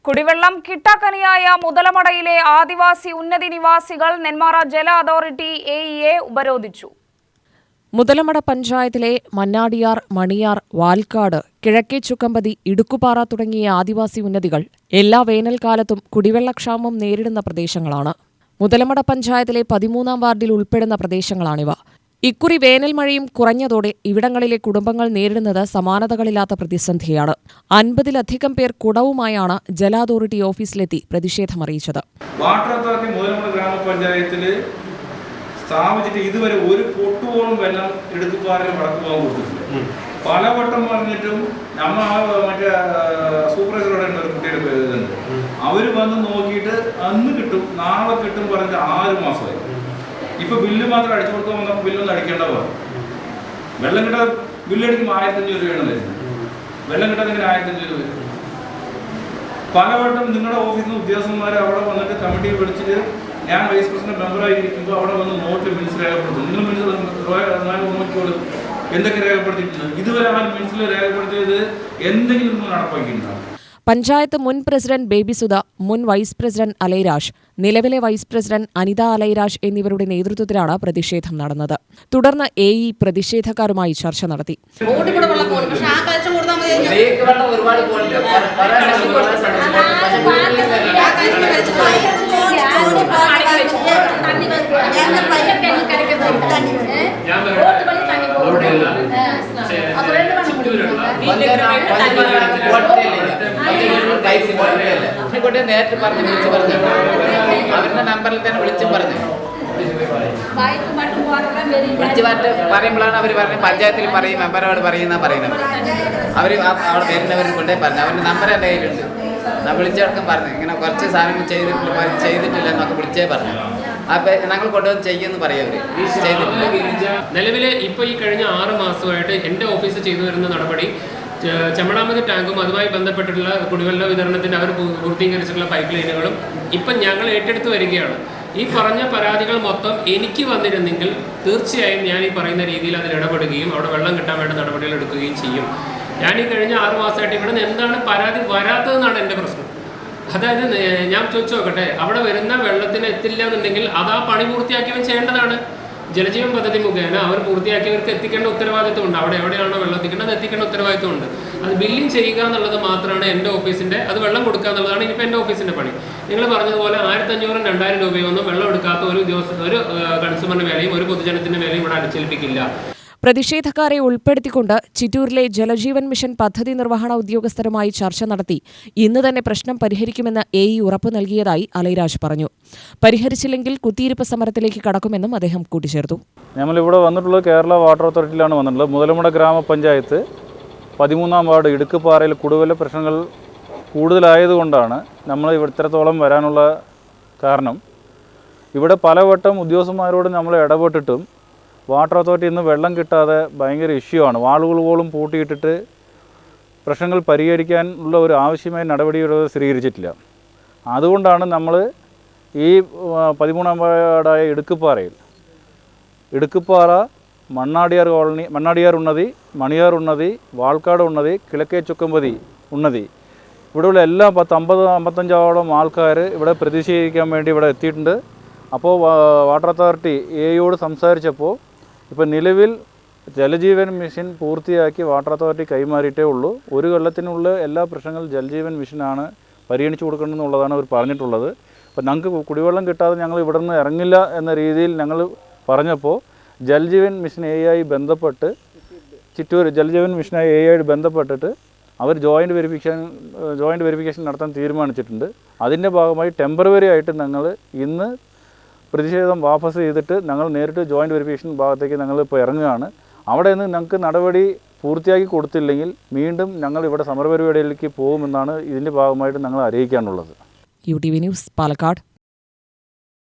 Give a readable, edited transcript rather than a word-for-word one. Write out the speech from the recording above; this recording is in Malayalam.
കുടിവെള്ളം കിട്ടാക്കനിയായ മുതലമടയിലെ ആദിവാസി ഉന്നതി നിവാസികൾ നെന്മാറ ജല അതോറിറ്റി എഇയെ ഉപരോധിച്ചു. മുതലമട പഞ്ചായത്തിലെ മന്നാടിയാർ, മണിയാർ, വാൽക്കാട്, കിഴക്കേ ചുക്കമ്പതി, ഇടുക്കുപാറ തുടങ്ങിയ ആദിവാസി ഉന്നതികൾ എല്ലാ വേനൽക്കാലത്തും കുടിവെള്ളക്ഷാമം നേരിടുന്ന പ്രദേശങ്ങളാണ്. മുതലമട പഞ്ചായത്തിലെ 13-ാം വാർഡിൽ ഉൾപ്പെടുന്ന പ്രദേശങ്ങളാണിവ. ഇക്കുറി വേനൽ മഴയും കുറഞ്ഞതോടെ ഇവിടങ്ങളിലെ കുടുംബങ്ങൾ നേരിടുന്നത് സമാനതകളില്ലാത്ത പ്രതിസന്ധിയാണ്. 50-ലധികം പേർ കുടവുമായാണ് ജല അതോറിറ്റി ഓഫീസിലെത്തി പ്രതിഷേധമറിയിച്ചത്. വാട്ടർ അതോറിറ്റി മുതലമട ഗ്രാമപഞ്ചായത്തിൽ സ്ഥാപിച്ചിട്ട് ഇതുവരെ ഒരു പൊട്ടുപോലും വെള്ളം എടുത്തുപാറിന് വടക്ക് പോകാൻ കൊടുത്തിട്ടില്ല. പലവട്ടം പറഞ്ഞിട്ടും മറ്റേ സൂപ്പർവൈസറോടെ ഒരു കുട്ടിയുടെ പേരുണ്ട്, അവർ വന്ന് നോക്കിയിട്ട് അന്ന് കിട്ടും നാളെ കിട്ടും പറഞ്ഞിട്ട് 6 മാസമായി. ഇപ്പൊ ബില്ല് മാത്രം അടിച്ചു കൊടുക്കാൻ വന്നപ്പോൾ ബില്ലൊന്നും അടിക്കേണ്ട പോലെ വെള്ളം കിട്ടാൻ ബില്ലടിക്കുമ്പോൾ 1500 രൂപയാണ് വരുന്നത്. വെള്ളം കിട്ടാൻ 1500 രൂപ വരും. പലവട്ടം നിങ്ങളുടെ ഓഫീസിൽ നിന്ന് ഉദ്യോഗസ്ഥന്മാർ അവിടെ വന്നിട്ട് കമ്മിറ്റി വിളിച്ചിട്ട് ഞാൻ വൈസ് പ്രസിഡന്റ് മെമ്പറായിരിക്കുമ്പോൾ അവിടെ വന്ന് നോട്ടിൽ മിനിറ്റ്സ് രേഖപ്പെടുത്തും. നിങ്ങൾ മിനിറ്റ്സ് നോക്കിയോളൂ എന്തൊക്കെ രേഖപ്പെടുത്തിയിട്ടുണ്ട്. ഇതുവരെ ആ മിനിറ്റ്സിൽ രേഖപ്പെടുത്തിയത് എന്തെങ്കിലും നടപ്പാക്കിയിട്ടുണ്ടാകും. പഞ്ചായത്ത് മുൻ പ്രസിഡന്റ് ബേബിസുധ, മുൻ വൈസ് പ്രസിഡന്റ് അലൈരാജ്, നിലവിലെ വൈസ് പ്രസിഡന്റ് അനിത അലൈരാജ് എന്നിവരുടെ നേതൃത്വത്തിലാണ് പ്രതിഷേധം നടന്നത്. തുടർന്ന് എഇ പ്രതിഷേധക്കാരുമായി ചർച്ച നടത്തി. നേരത്തെ അവരുടെ നമ്പറിൽ തന്നെ വിളിച്ചും പറഞ്ഞു പറയുമ്പോഴാണ് അവർ പറഞ്ഞത് പഞ്ചായത്തിൽ പറയും മെമ്പറോട് പറയുന്ന പറയുന്നത്. അവർ അവിടെ വരുന്നവർ കൊണ്ടേ പറഞ്ഞു അവരുടെ നമ്പർ എൻ്റെ കയ്യിലുണ്ട്. ഞാൻ വിളിച്ചടക്കം പറഞ്ഞു ഇങ്ങനെ കുറച്ച് സാധനങ്ങൾ ചെയ്തിട്ടില്ല എന്നൊക്കെ വിളിച്ചേ പറഞ്ഞു. അപ്പൊ ഞങ്ങൾ കൊണ്ടുവന്ന് ചെയ്യുമെന്ന് പറയും. അവർ ചെയ്തിട്ടില്ല. നിലവിൽ ഇപ്പോൾ ഈ കഴിഞ്ഞ 6 മാസമായിട്ട് എൻ്റെ ഓഫീസ് ചെയ്തു വരുന്ന നടപടി ചെമ്മണാമതി ടാങ്കും അതുമായി ബന്ധപ്പെട്ടിട്ടുള്ള കുടിവെള്ള വിതരണത്തിന് അവർ പൂർത്തീകരിച്ചിട്ടുള്ള പൈപ്പ് ലൈനുകളും ഇപ്പം ഞങ്ങൾ ഏറ്റെടുത്ത് വരികയാണ്. ഈ പറഞ്ഞ പരാതികൾ മൊത്തം എനിക്ക് വന്നിരുന്നെങ്കിൽ തീർച്ചയായും ഞാൻ ഈ പറയുന്ന രീതിയിൽ അതിൽ ഇടപെടുകയും അവിടെ വെള്ളം കിട്ടാൻ വേണ്ട നടപടികൾ എടുക്കുകയും ചെയ്യും. ഞാൻ ഈ കഴിഞ്ഞ 6 മാസമായിട്ട് ഇവിടെ നിന്ന് എന്താണ് പരാതി വരാത്തതെന്നാണ് എൻ്റെ പ്രശ്നം. അതായത് ഞാൻ ചോദിച്ചു നോക്കട്ടെ, അവിടെ വരുന്ന വെള്ളത്തിന് എത്തില്ല എന്നുണ്ടെങ്കിൽ അത് ആ പണി പൂർത്തിയാക്കിയവൻ ചെയ്യേണ്ടതാണ്. ജലജീവൻ പദ്ധതി മുഖേന അവർ പൂർത്തിയാക്കിയവർക്ക് എത്തിക്കേണ്ട ഉത്തരവാദിത്വമുണ്ട്. അവിടെ എവിടെയാണോ വെള്ളം എത്തിക്കേണ്ടത് അത് എത്തിക്കേണ്ട ഉത്തരവാദിത്വമുണ്ട്. അത് ബില്ലിംഗ് ചെയ്യുക എന്നുള്ളത് മാത്രമാണ് എൻ്റെ ഓഫീസിൻ്റെ, അത് വെള്ളം കൊടുക്കുക എന്നുള്ളതാണ് ഇനിയിപ്പോൾ എൻ്റെ ഓഫീസിൻ്റെ പണി. നിങ്ങൾ പറഞ്ഞതുപോലെ 1500-2000 രൂപയൊന്നും വെള്ളം എടുക്കാത്ത ഒരു കൺസ്യൂമറിൻ്റെ വേലയും ഒരു പൊതുജനത്തിൻ്റെ വേലയും ഇവിടെ അടിച്ചേൽപ്പിക്കില്ല. പ്രതിഷേധക്കാരെ ഉൾപ്പെടുത്തിക്കൊണ്ട് ചിറ്റൂരിലെ ജലജീവൻ മിഷൻ പദ്ധതി നിർവഹണ ഉദ്യോഗസ്ഥരുമായി ചർച്ച നടത്തി ഇന്ന് തന്നെ പ്രശ്നം പരിഹരിക്കുമെന്ന് എഇ ഉറപ്പു നൽകിയതായി അലൈരാജ് പറഞ്ഞു. പരിഹരിച്ചില്ലെങ്കിൽ കുത്തിയിരിപ്പ് സമരത്തിലേക്ക് കടക്കുമെന്നും അദ്ദേഹം കൂട്ടിച്ചേർത്തു. നമ്മളിവിടെ വന്നിട്ടുള്ളത് കേരള വാട്ടർ അതോറിറ്റിയിലാണ് വന്നിട്ടുള്ളത്. മുതലമട ഗ്രാമപഞ്ചായത്ത് 13-ാം വാർഡ് ഇടുക്കുപാറയിൽ കുടിവെള്ള പ്രശ്നങ്ങൾ കൂടുതലായതുകൊണ്ടാണ് നമ്മൾ ഇത്രത്തോളം വരാനുള്ള കാരണം. ഇവിടെ പലവട്ടം ഉദ്യോഗസ്ഥന്മാരോട് നമ്മൾ ഇടപെട്ടിട്ടും വാട്ടർ അതോറിറ്റി ഇന്ന് വെള്ളം കിട്ടാതെ ഭയങ്കര ഇഷ്യൂ ആണ്. വാളുകളോളം പൂട്ടിയിട്ടിട്ട് പ്രശ്നങ്ങൾ പരിഹരിക്കാനുള്ള ഒരു ആവശ്യമായ നടപടികൾ സ്വീകരിച്ചിട്ടില്ല. അതുകൊണ്ടാണ് നമ്മൾ ഈ 13-ാം വാർഡായ ഇടുക്കുപാറ, മണ്ണാടിയാർ കോളനി, മണ്ണാടിയാർ ഉന്നതി, മണിയാർ ഉന്നതി, വാൾക്കാട് ഉന്നതി, കിഴക്കേ ചുക്കമ്പതി ഉന്നതി, ഇവിടെയുള്ള എല്ലാ 50-55ഓളം ആൾക്കാർ ഇവിടെ പ്രതിഷേധിക്കാൻ വേണ്ടി ഇവിടെ എത്തിയിട്ടുണ്ട്. അപ്പോൾ വാട്ടർ അതോറിറ്റി എയോട് സംസാരിച്ചപ്പോൾ ഇപ്പോൾ നിലവിൽ ജലജീവൻ മിഷൻ പൂർത്തിയാക്കി വാട്ടർ അതോറിറ്റി കൈമാറിയിട്ടേ ഉള്ളൂ. ഒരു കൊല്ലത്തിനുള്ള എല്ലാ പ്രശ്നങ്ങളും ജലജീവൻ മിഷനാണ് പരിഗണിച്ചു കൊടുക്കണമെന്നുള്ളതാണ് അവർ പറഞ്ഞിട്ടുള്ളത്. അപ്പോൾ ഞങ്ങൾക്ക് കുടിവെള്ളം കിട്ടാതെ ഞങ്ങൾ ഇവിടെ നിന്ന് ഇറങ്ങില്ല എന്ന രീതിയിൽ ഞങ്ങൾ പറഞ്ഞപ്പോൾ ജലജീവൻ മിഷൻ എഐ ബന്ധപ്പെട്ട് ചിറ്റൂർ ജലജീവൻ മിഷനായി എഐ ബന്ധപ്പെട്ടിട്ട് അവർ ജോയിൻറ്റ് വെരിഫിക്കേഷൻ നടത്താൻ തീരുമാനിച്ചിട്ടുണ്ട്. അതിൻ്റെ ഭാഗമായി ടെമ്പററി ആയിട്ട് ഞങ്ങൾ ഇന്ന് പ്രതിഷേധം വാപസ് ചെയ്തിട്ട് ഞങ്ങൾ നേരിട്ട് ജോയിൻറ്റ് വെരിഫിക്കേഷൻ ഭാഗത്തേക്ക് ഞങ്ങൾ ഇപ്പോൾ ഇറങ്ങുകയാണ്. അവിടെ നിന്ന് ഞങ്ങൾക്ക് നടപടി പൂർത്തിയാക്കി കൊടുത്തില്ലെങ്കിൽ വീണ്ടും ഞങ്ങൾ ഇവിടെ സമരപരിപാടിയിലേക്ക് പോകുമെന്നാണ് ഇതിൻ്റെ ഭാഗമായിട്ട് ഞങ്ങൾ അറിയിക്കാനുള്ളത്. UTV news, Palakkad.